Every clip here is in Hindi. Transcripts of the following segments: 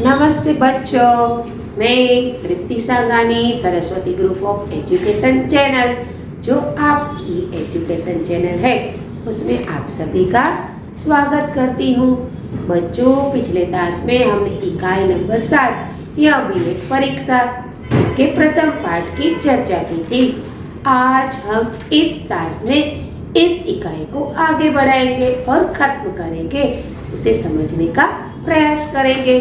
नमस्ते बच्चों, मैं Tripti Sangani Saraswati group of education channel जो आपकी एजुकेशन चैनल है उसमें आप सभी का स्वागत करती हूँ। बच्चों, पिछले क्लास में हमने इकाई नंबर 7 यह अभिलेख परीक्षा इसके प्रथम पाठ की चर्चा की थी। आज हम इस क्लास में इस इकाई को आगे बढ़ाएंगे और खत्म करेंगे, उसे समझने का प्रयास करेंगे।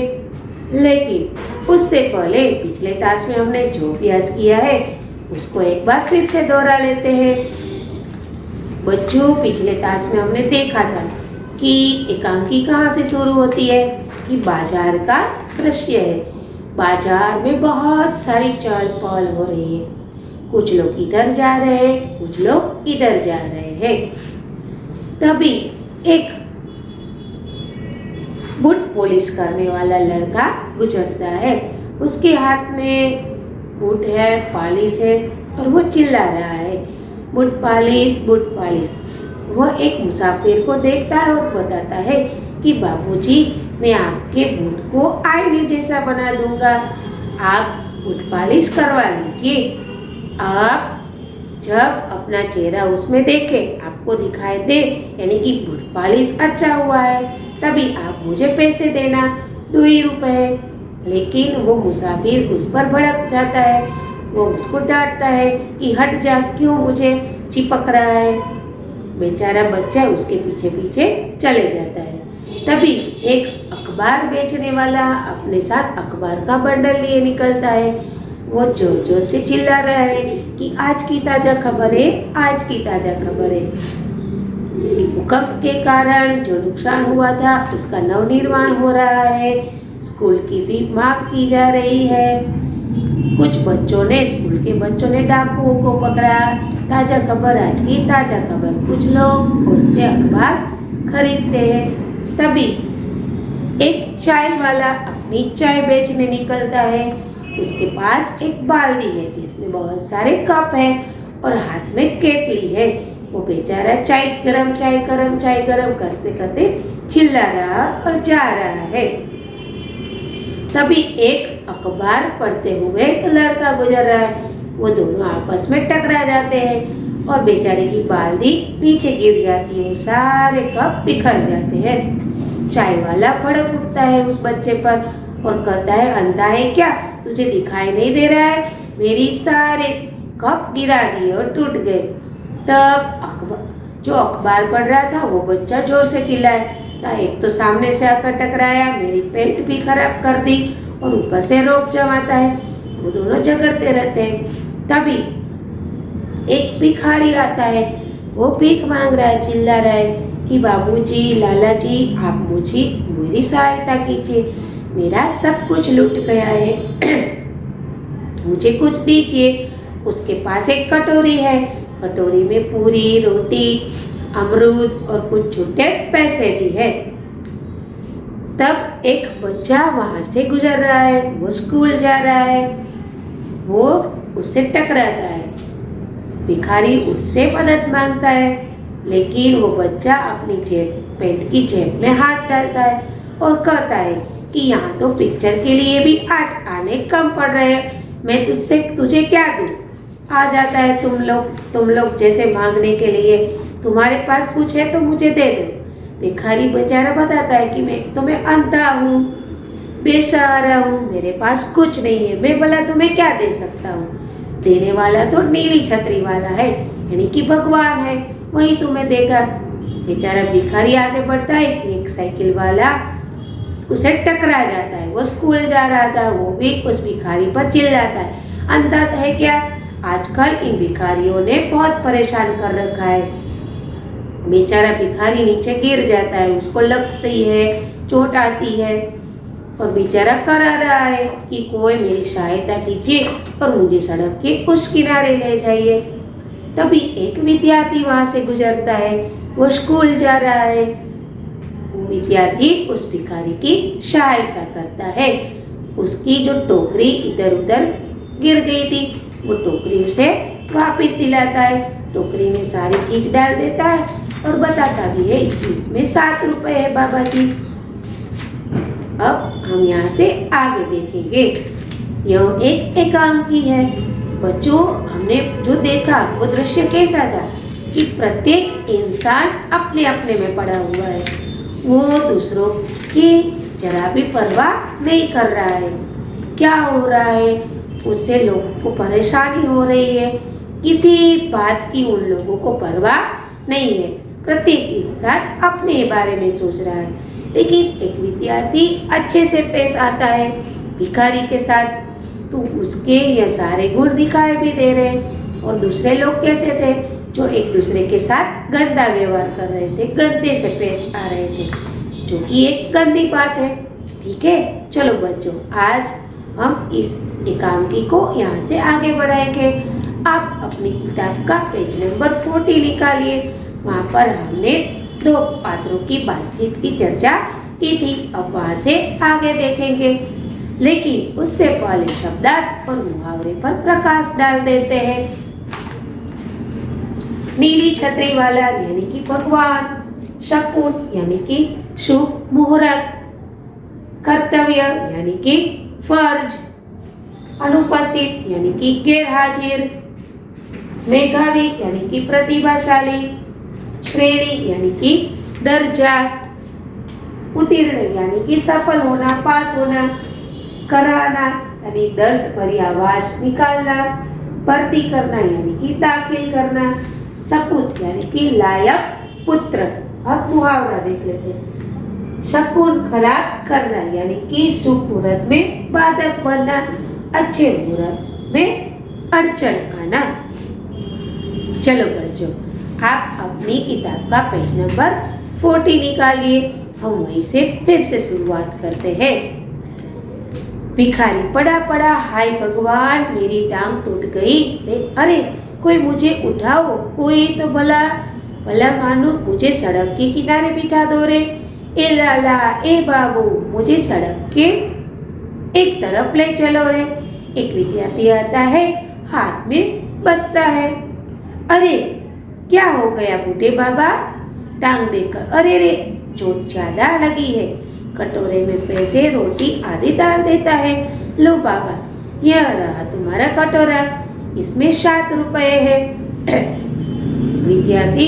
लेकिन उससे पहले पिछले क्लास में हमने जो अभ्यास किया है उसको एक बार फिर से दोहरा लेते हैं। बच्चों, पिछले क्लास में हमने देखा था कि एकांकी कहाँ से शुरू होती है कि बाजार का दृश्य है। बाजार में बहुत सारी चहल पहल हो रही है, कुछ लोग इधर जा रहे हैं, कुछ लोग इधर जा रहे हैं। तभी एक बूट पॉलिश करने वाला लड़का गुजरता है, उसके हाथ में बूट है, पॉलिश है और वो चिल्ला रहा है बूट पॉलिश, बूट पॉलिश। वह एक मुसाफिर को देखता है और बताता है कि बाबूजी, मैं आपके बूट को आईने जैसा बना दूंगा, आप बूट पॉलिश करवा लीजिए। आप जब अपना चेहरा उसमें देखें, आपको दिखाई दे यानी कि बूट पॉलिश अच्छा हुआ है, तभी आप मुझे पैसे देना, 2 ही रुपए। लेकिन वो मुसाफिर उस पर भड़क जाता है, वो उसको डांटता है कि हट जा, क्यों मुझे चिपक रहा है। बेचारा बच्चा उसके पीछे पीछे चले जाता है। तभी एक अखबार बेचने वाला अपने साथ अखबार का बंडल लिए निकलता है। वो जोर जोर से चिल्ला रहा है कि आज की ताज़ा खबर है, आज की ताज़ा खबर है। भूकंप के कारण जो नुकसान हुआ था उसका नवनिर्माण हो रहा है, स्कूल की फी माफ की जा रही है। कुछ बच्चों ने, स्कूल के बच्चों ने डाकुओं को पकड़ा, ताज़ा खबर, आज की ताज़ा खबर। कुछ लोग उससे अखबार खरीदते हैं। तभी एक चाय वाला अपनी चाय बेचने निकलता है। उसके पास एक बाल्टी है जिसमें बहुत सारे कप है और हाथ में केतली है। वो बेचारा चाय गरम करते करते चिल्ला रहा और जा रहा है। तभी एक अखबार पढ़ते हुए एक लड़का गुजर रहा है। वो दोनों आपस में टकरा जाते हैं और बेचारे की बाल्टी नीचे गिर जाती है, वो सारे कप बिखर जाते हैं। चाय वाला भड़क उठता है उस बच्चे पर और कहता है, अंधा है क्या, तुझे दिखाई नहीं दे रहा है, मेरी सारे कप गिरा दिए और टूट गए। तब जो अखबार पढ़ रहा था वो बच्चा जोर से चिल्लाया, एक तो सामने से आकर टकराया, मेरी पेट भी खराब कर दी और ऊपर से रोब जमाता है। वो दोनों झगड़ते रहते हैं। तभी एक भिखारी आता है, वो भीख मांग रहा है, चिल्ला रहा है कि बाबूजी, लाला जी, आप मुझे मेरी सहायता कीजिए, मेरा सब कुछ लूट गया है, मुझे कुछ दीजिए। उसके पास एक कटोरी है, कटोरी में पूरी, रोटी, अमरूद और कुछ छुट्टे पैसे भी है। तब एक बच्चा वहां से गुजर रहा है, वो स्कूल जा रहा है, वो उससे टकराता है। भिखारी उससे मदद मांगता है, लेकिन वो बच्चा अपनी पेट की जेब में हाथ डालता है और कहता है कि यहाँ तो पिक्चर के लिए भी 8 आने कम पड़ रहे हैं, मैं तुझे क्या दूँ। आ जाता है तुम लोग जैसे मांगने के लिए, तुम्हारे पास कुछ है तो मुझे दे दो। भिखारी बेचारा बताता है कि मैं अंधा हूँ, बेसहारा हूँ, मेरे पास कुछ नहीं है, मैं भला तुम्हें क्या दे सकता हूँ। देने वाला तो नीली छतरी वाला है, यानी कि भगवान है, वही तुम्हें देगा। बेचारा भिखारी आगे बढ़ता है कि एक साइकिल वाला उसे टकरा जाता है। वो स्कूल जा रहा था, वो भी उस भिखारी पर चिल्लाता है, अंधा है क्या। आजकल इन भिखारियों ने बहुत परेशान कर रखा है। बेचारा भिखारी नीचे गिर जाता है, उसको लगती है, चोट आती है और बेचारा करा रहा है कि कोई मेरी सहायता कीजिए और मुझे सड़क के उस किनारे ले जाइए। तभी एक विद्यार्थी वहां से गुजरता है, वो स्कूल जा रहा है। विद्यार्थी उस भिखारी की सहायता करता है। उसकी जो टोकरी इधर उधर गिर गई थी, वो टोकरी उसे वापस दिलाता है। टोकरी में सारी चीज डाल देता है और बताता भी है कि इसमें 7 रुपए है बाबा जी। अब हम यहाँ से आगे देखेंगे। यह एक एकांकी है। बच्चों, हमने जो देखा वो दृश्य कैसा था कि प्रत्येक इंसान अपने अपने में पड़ा हुआ है। वो दूसरों की जरा भी परवाह नहीं कर रहा है। क्या हो रहा है, उससे लोगों को परेशानी हो रही है, किसी बात की उन लोगों को परवाह नहीं है। प्रत्येक इंसान अपने बारे में सोच रहा है। लेकिन एक विद्यार्थी अच्छे से पेश आता है भिखारी के साथ, तो उसके ये सारे गुण दिखाई भी दे रहे हैं। और दूसरे लोग कैसे थे, जो एक दूसरे के साथ गंदा व्यवहार कर रहे थे, गंदे से पेश आ रहे थे, जो कि एक गंदी बात है। ठीक है, चलो बच्चों, आज हम इस एकांकी को यहाँ से आगे बढ़ाएंगे। आप अपनी किताब का पेज नंबर 40 निकालिए। वहाँ पर हमने दो पात्रों की बातचीत की चर्चा की थी। अब वहाँ से आगे देखेंगे, लेकिन उससे पहले शब्दार्थ और मुहावरे पर प्रकाश डाल देते हैं। नीली छतरी वाला यानी कि भगवान, शकुन यानी कि शुभ मुहूर्त, कर्तव्य यानी कि फर्ज, अनुपस्थित यानी कि गैरहाजिर, मेधावी यानी कि प्रतिभाशाली, श्रेणी यानी कि दर्जा, उत्तीर्ण यानी कि सफल होना, पास होना, कराना यानी दर्द भरी आवाज निकालना, भर्ती करना यानी कि दाखिल करना, सपूत यानी कि लायक पुत्र। अब मुहावरा देख लेते हैं। शकुन खराब करना यानी कि शुभ मुहूर्त में बाधक बनना, अच्छे मुहूर्त में अड़चन आना। चलो बच्चों, आप अपनी किताब का पेज नंबर 40 निकालिए। हम वहीं से फिर से शुरुआत करते हैं। भिखारी पड़ा पड़ा, हाय भगवान मेरी टांग टूट गई। अरे कोई मुझे उठाओ, कोई तो भला मानो मुझे सड़क के किनारे बिठा दो रे। ए लाला, ए बाबू, मुझे सड़क के एक तरफ ले चलो रे। एक विद्यार्थी आता है, हाथ में बसता है। अरे क्या हो गया बूढ़े बाबा, टांग देखकर अरे रे चोट ज्यादा लगी है। कटोरे में पैसे, रोटी आदि डाल देता है। लो बाबा, यह रहा तुम्हारा कटोरा, इसमें 7 रुपए है। विद्यार्थी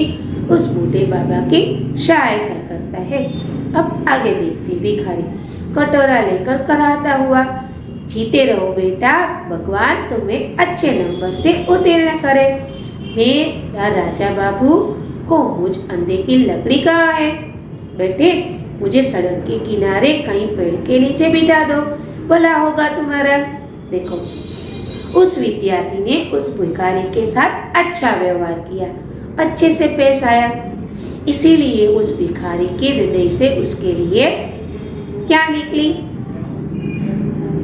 उस बूढ़े बाबा की सहायता करता है। अब आगे देखते भिखारी कटोरा लेकर कराता हुआ, जीते रहो बेटा, भगवान तुम्हें अच्छे नंबर से उत्तीर्ण करे। मेरा राजा बाबू को मुझ अंधे की लकड़ी कहाँ है? बेटे मुझे सड़क के किनारे कहीं पेड़ के नीचे बिठा दो, भला होगा तुम्हारा। देखो, उस विद्यार्थी ने उस भिखारी के साथ अच्छा व्यवहार किया, अच्छे से पेश आया। इसीलिए उस भिखारी के हृदय से उसके लिए क्या निकली?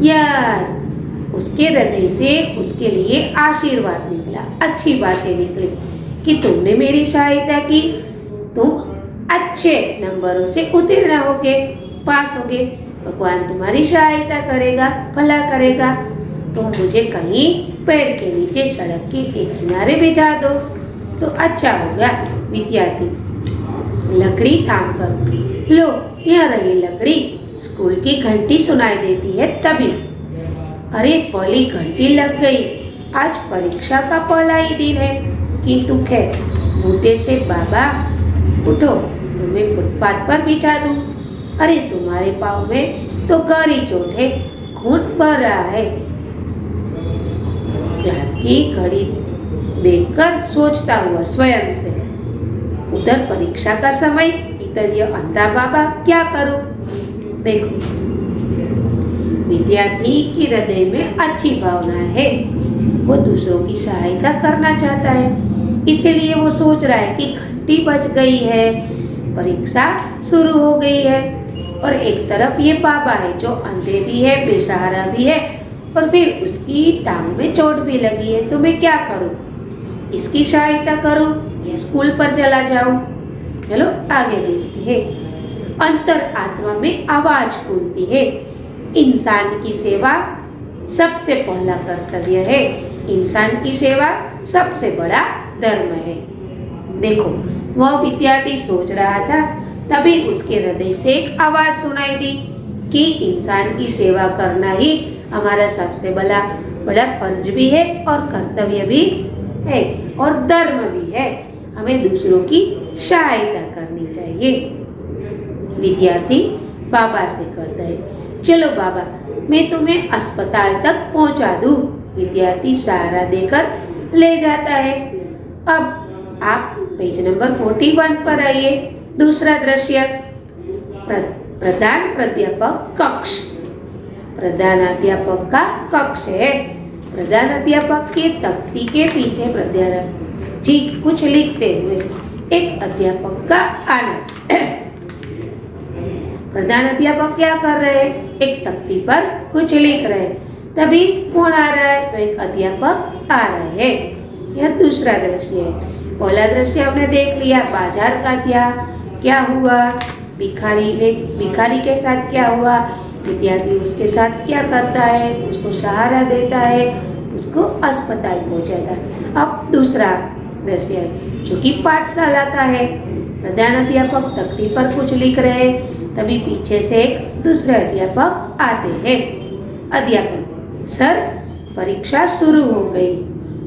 यस, उसके हृदय से उसके लिए आशीर्वाद निकला, अच्छी बातें निकली कि तुमने मेरी सहायता की, तुम अच्छे नंबरों से उत्तीर्ण होगे, पास होगे, भगवान तुम्हारी सहायता करेगा, भला करेगा। तुम मुझे कहीं पेड़ के नीचे सड़क के एक किनारे बिठा दो तो अच्छा होगा। विद्यार्थी लकड़ी थाम कर, लो यह रही लकड़ी। स्कूल की घंटी सुनाई देती है तभी। अरे पहली घंटी लग गई, आज परीक्षा का पहला ही दिन है। किंतु खैर, बूढ़े से बाबा उठो, तुम्हें फुटपाथ पर बिठा दूं। अरे तुम्हारे पाँव में तो गहरी चोट है, घूंट बह रहा है। क्लास की घड़ी देखकर सोचता हुआ स्वयं से, उधर परीक्षा का समय, इधर यह अंधा बाबा, क्या करूं? देखो, विद्यार्थी की हृदय में अच्छी भावना है, वो दूसरों की सहायता करना चाहता है। इसलिए वो सोच रहा है कि घंटी बज गई है, परीक्षा शुरू हो गई है। और एक तरफ ये बाबा है जो अंधे भी है, बेसहारा भी है, और फिर उसकी टांग में चोट भी लगी है। तो मैं क्या करूं? इसकी सहायता करूं या स्कूल पर चला जाऊं? चलो आगे देखते हैं। अंतर आत्मा में आवाज गूंजती है, इंसान की सेवा सबसे पहला कर्तव्य है, इंसान की सेवा सबसे बड़ा धर्म है। देखो, वह विद्यार्थी सोच रहा था, तभी उसके हृदय से एक आवाज सुनाई दी, कि इंसान की सेवा करना ही हमारा सबसे बड़ा बड़ा फर्ज भी है और कर्तव्य भी है और धर्म भी है। हमें दूसरों की सहायता करनी चाहिए। विद्यार्थी बाबा से कहता है, चलो बाबा मैं तुम्हें अस्पताल तक पहुंचा दूं। विद्यार्थी सहारा देकर ले जाता है। अब आप पेज नंबर 41 पर आइए। दूसरा दृश्य, प्रधान प्राध्यापक कक्ष। प्रधानाध्यापक का कक्ष है। प्रधानाध्यापक के तख्ती के पीछे प्राध्यापक जी कुछ लिखते हुए एक अध्यापक का आना। प्रधान अध्यापक क्या कर रहे हैं? एक तख्ती पर कुछ लिख रहे हैं। तभी कौन आ रहा है? तो एक अध्यापक आ रहे हैं। यह दूसरा दृश्य है। पहला दृश्य हमने देख लिया, बाजार का क्या हुआ, भिखारी के साथ क्या हुआ, विद्यार्थी उसके साथ क्या करता है, उसको सहारा देता है, उसको अस्पताल पहुंचाता है। अब दूसरा दृश्य है जो कि पाठशाला का है। प्रधान अध्यापक तख्ती पर कुछ लिख रहे हैं। तभी पीछे से एक दूसरे अध्यापक आते हैं। अध्यापक, सर परीक्षा शुरू हो गई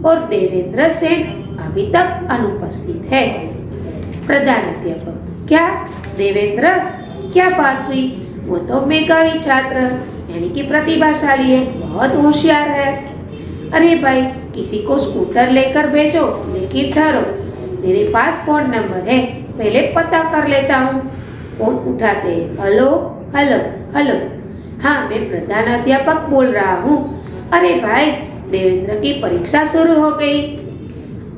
और देवेंद्र सेन अभी तक अनुपस्थित है। प्रधान अध्यापक, क्या देवेंद्र, क्या बात हुई? वो तो मेधावी छात्र यानी कि प्रतिभाशाली है, बहुत होशियार है। अरे भाई किसी को स्कूटर लेकर भेजो, लेकिन ठहरो, मेरे पास फोन नंबर है, पहले पता कर लेता हूँ। फोन उठाते हैं। हेलो हेलो हेलो, हाँ मैं प्रधान अध्यापक बोल रहा हूँ। अरे भाई देवेंद्र की परीक्षा शुरू हो गई,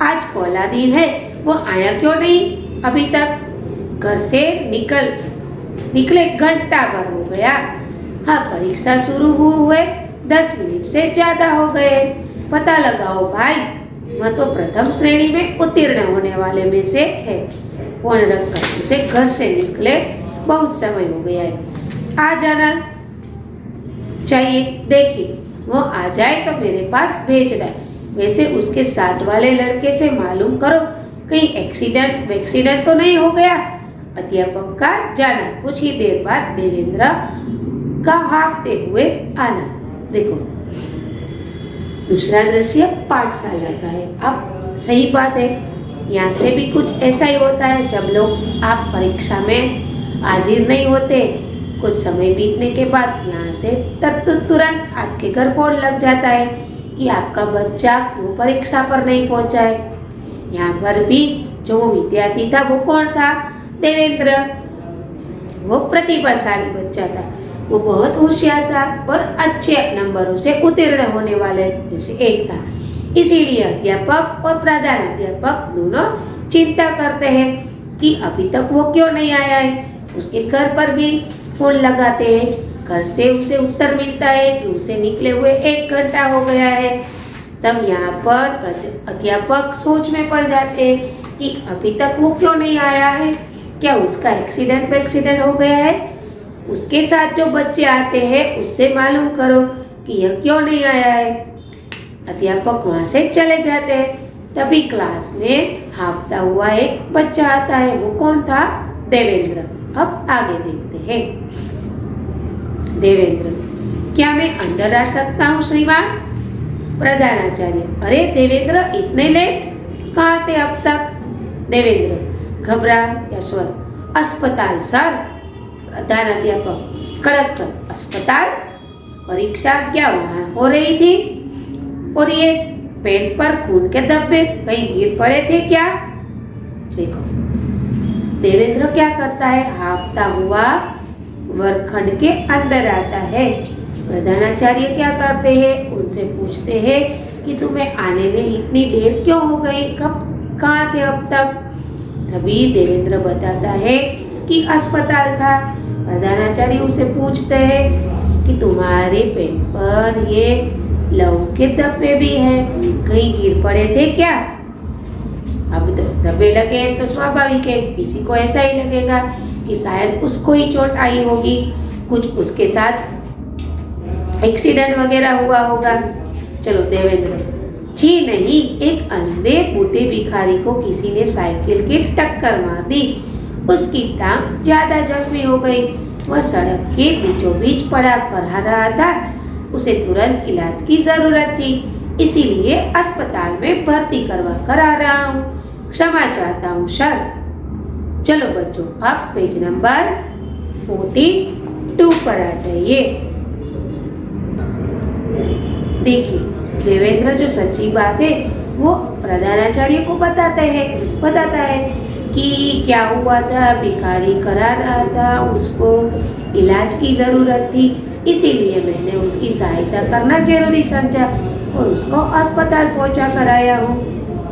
आज पहला दिन है, वो आया क्यों नहीं अभी तक? घर से निकले घंटा भर हो गया। हाँ परीक्षा शुरू हुए 10 मिनट से ज्यादा हो गए। पता लगाओ भाई, वह तो प्रथम श्रेणी में उत्तीर्ण होने वाले में से है। फोन रखकर उसे घर से निकले बहुत समय हो गया है, आ जाना चाहिए। देखिए वो आ जाए तो मेरे पास भेजना। वैसे उसके साथ वाले लड़के से मालूम करो कहीं एक्सीडेंट तो नहीं हो गया। अध्यापक का जाना। कुछ ही देर बाद देवेंद्र का हाँफते हुए आना। देखो दूसरा दृश्य पाठशाला का है। अब सही बात है, यहाँ से भी कुछ ऐसा ही होता है। जब लोग आप परीक्षा में हाजिर नहीं होते, कुछ समय बीतने के बाद यहाँ से तुरंत आपके घर फोन लग जाता है कि आपका बच्चा क्यों परीक्षा पर नहीं पहुँचा है। यहाँ पर भी जो वो विद्यार्थी था वो कौन था? देवेंद्र। वो प्रतिभाशाली बच्चा था, वो बहुत होशियार था और अच्छे नंबरों से उत्तीर्ण होने वाले में से एक था। इसीलिए अध्यापक और प्रधान अध्यापक दोनों चिंता करते हैं कि अभी तक वो क्यों नहीं आया है। उसके घर पर भी फोन लगाते हैं। घर से उसे उत्तर मिलता है कि उसे निकले हुए 1 घंटा हो गया है। तब यहाँ पर अध्यापक सोच में पड़ जाते हैं कि अभी तक वो क्यों नहीं आया है। क्या उसका एक्सीडेंट हो गया है? उसके साथ जो बच्चे आते हैं उससे मालूम करो कि यह क्यों नहीं आया है। अध्यापक वहाँ से चले जाते हैं। तभी क्लास में हाँफता हुआ एक बच्चा आता है। वो कौन था? देवेंद्र। अब आगे देखते हैं। देवेंद्र, क्या मैं अंदर आ सकता हूँ श्रीमान? प्रधानाचार्य, अरे देवेंद्र इतने लेट, कहाँ थे अब तक? देवेंद्र घबरा या स्वर, अस्पताल सर। प्रधान अध्यापक कड़क कर, अस्पताल? परीक्षा क्या वहाँ हो रही थी? और ये पेट पर खून के धब्बे कहीं गिर पड़े थे क्या? देखो देवेंद्र क्या करता है, हाँफता हुआ वर्गखंड के अंदर आता है। प्रधानाचार्य क्या करते हैं, उनसे पूछते हैं कि तुम्हें आने में इतनी देर क्यों हो गई, कब कहाँ थे अब तक? तभी देवेंद्र बताता है कि अस्पताल था। प्रधानाचार्य उसे पूछते हैं कि तुम्हारे पेट पर ये लहू के धब्बे भी हैं, कहीं गिर पड़े थे क्या? अब धब्बे लगे तो स्वाभाविक है, किसी को ऐसा ही लगेगा कि शायद उसको ही चोट आई होगी, कुछ उसके साथ एक्सीडेंट वगैरह हुआ होगा। चलो देवेंद्र, जी नहीं, एक अंधे बूढ़े भिखारी को किसी ने साइकिल की टक्कर मार दी, उसकी टांग ज्यादा जख्मी हो गई, वह सड़क के बीचों बीच पड़ा रहा था। उसे तुरंत इलाज की जरूरत थी, इसीलिए अस्पताल में भर्ती करवा कर आ रहा हूँ। क्षमा चाहता हूँ सर। चलो बच्चों, अब पेज नंबर 42 पर आ जाइए। देखिए, देवेंद्र जो सच्ची बात है वो प्रधानाचार्य को बताता है कि क्या हुआ था। भिखारी करा रहा था, उसको इलाज की जरूरत थी, इसीलिए मैंने उसकी सहायता करना जरूरी समझा और उसको अस्पताल पहुंचा कर आया हूँ।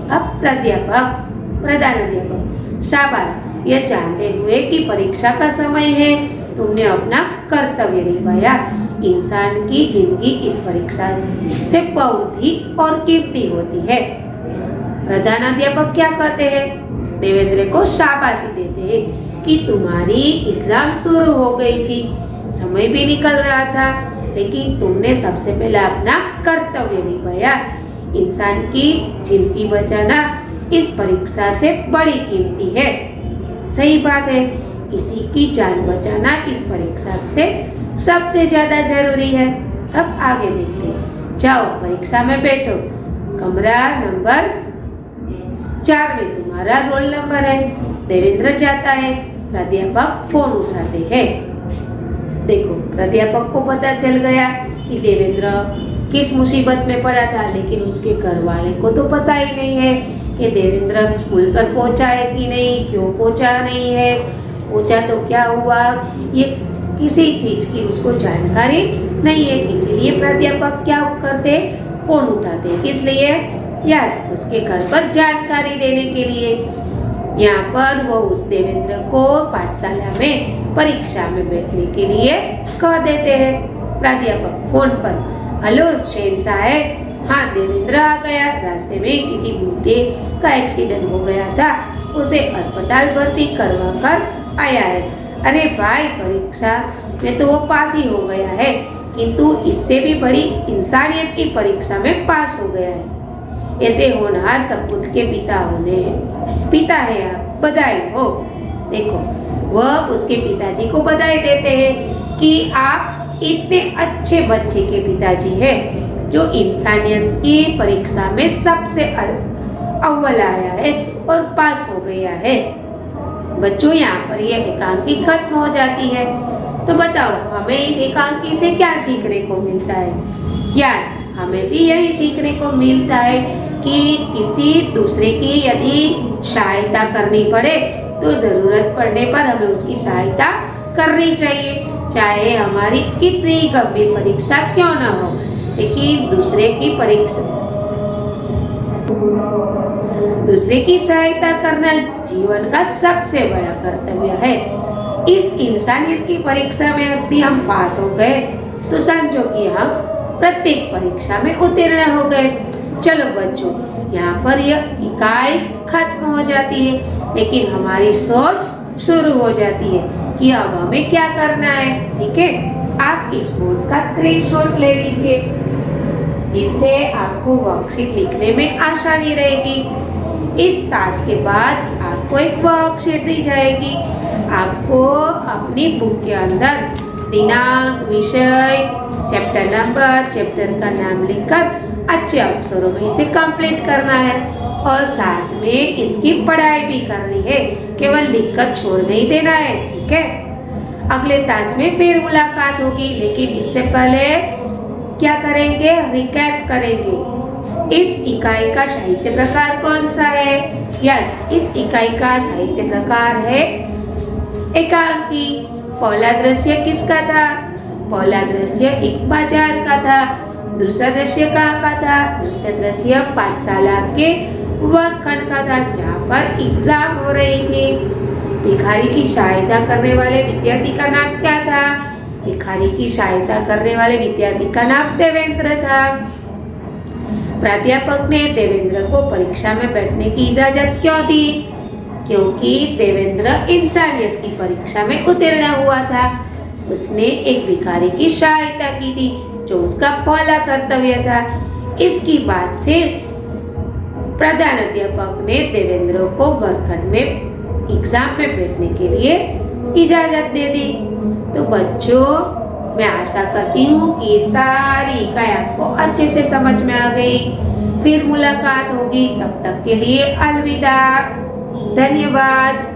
अब प्रधानाध्यापक, शाबाश। यह जानते हुए कि परीक्षा का समय है, तुमने अपना कर्तव्य निभाया। इंसान की जिंदगी इस परीक्षा से बहुत ही और कीमती होती है। प्रधानाध्यापक क्या कहते हैं? देवेंद्र को शाबाशी देते हैं कि तुम्हारी एग्जाम शुरू हो गई थी, समय भी निकल रहा था, लेकिन तुमने सबसे पहले अपना कर्तव्य निभाया। इंसान की जिंदगी बचाना इस परीक्षा से बड़ी कीमती है। सही बात है, किसी की जान बचाना इस परीक्षा से सबसे ज्यादा जरूरी है। अब आगे देखते हैं। जाओ, परीक्षा में बैठो। कमरा नंबर 4 में तुम्हारा रोल नंबर है। देवेंद्र जाता है। प्राध्यापक फोन उठाते हैं। देखो, प्राध्यापक को पता चल गया कि देवेंद्र किस मुसीबत में पड़ा था, लेकिन उसके घर वाले को तो पता ही नहीं है कि देवेंद्र स्कूल पर पहुंचा है कि नहीं, क्यों पहुंचा नहीं है, पहुंचा तो क्या हुआ, ये किसी चीज की उसको जानकारी नहीं है। इसीलिए प्राध्यापक क्या करते, फोन उठाते। किस लिए? यस, उसके घर पर जानकारी देने के लिए। यहाँ पर वो उस देवेंद्र को पाठशाला में परीक्षा में बैठने के लिए कह देते हैं। प्राध्यापक फोन पर, हेलो शेन साहब। हाँ, देवेंद्र आ गया। रास्ते में किसी बूढ़े का एक्सीडेंट हो गया था, उसे अस्पताल भर्ती करवा कर आया है। अरे भाई, परीक्षा में तो वो पास ही हो गया है, किंतु इससे भी बड़ी इंसानियत की परीक्षा में पास हो गया है। ऐसे होनहार सपूत के पिता है आप, बधाई हो। देखो, वह उसके पिताजी को बधाई देते हैं कि आप इतने अच्छे बच्चे के पिताजी हैं जो इंसानियत की परीक्षा में सबसे अव्वल आया है और पास हो गया है। बच्चों, यहाँ पर यह एकांकी खत्म हो जाती है। तो बताओ, हमें इस एकांकी से क्या सीखने को मिलता है? यस, हमें भी यही सीखने को मिलता है कि किसी दूसरे की यदि सहायता करनी पड़े तो जरूरत पड़ने पर हमें उसकी सहायता करनी चाहिए, चाहे हमारी कितनी गंभीर परीक्षा क्यों न हो। लेकिन दूसरे की सहायता करना जीवन का सबसे बड़ा कर्तव्य है। इस इंसानियत की परीक्षा में यदि हम पास हो गए तो समझो कि हम प्रत्येक परीक्षा में उत्तीर्ण हो गए। चलो बच्चों, यहाँ पर यह इकाई खत्म हो जाती है, लेकिन हमारी सोच शुरू हो जाती है कि अब हमें क्या करना है। ठीक है, आप इस बोर्ड का स्क्रीनशॉट ले लीजिए, जिससे आपको वर्कशीट लिखने में आसानी रहेगी। इस टास्क के बाद आपको एक वर्कशीट दी जाएगी। आपको अपनी बुक के अंदर दिनांक, विषय, चैप्टर नंबर, चैप्टर का नाम लिखकर अच्छे अक्षरों में इसे कंप्लीट करना है और साथ में इसकी पढ़ाई भी करनी है, केवल लिखकर छोड़ नहीं देना है। ठीक है, अगले टास्क में फिर मुलाकात होगी, लेकिन इससे पहले क्या करेंगे, रिकैप करेंगे। इस इकाई का साहित्य प्रकार कौन सा है? यस, इस इकाई का साहित्य प्रकार है एकांकी। पहला दृश्य किसका था? पहला दृश्य एक बाजार का था। दूसरा दृश्य कहाँ का था? दूसरा दृश्य पाठशाला के वर्गखंड का था, जहाँ पर एग्जाम हो रही थी। भिखारी की सहायता करने वाले विद्यार्थी का नाम क्या था? भिखारी की सहायता करने वाले विद्यार्थी का नाम देवेंद्र था। प्राध्यापक ने देवेंद्र को परीक्षा में बैठने की इजाजत क्यों दी? क्योंकि देवेंद्र इंसानियत की परीक्षा में उत्तीर्ण हुआ था। उसने एक भिखारी की सहायता की थी, जो उसका पहला कर्तव्य था। इसकी बात से प्रधानाध्यापक ने देवेंद्र को वर्गखंड में एग्जाम में बैठने के लिए इजाजत दे दी। तो बच्चों, मैं आशा करती हूँ कि ये सारी इकाई आपको अच्छे से समझ में आ गई। फिर मुलाकात होगी, तब तक के लिए अलविदा। धन्यवाद।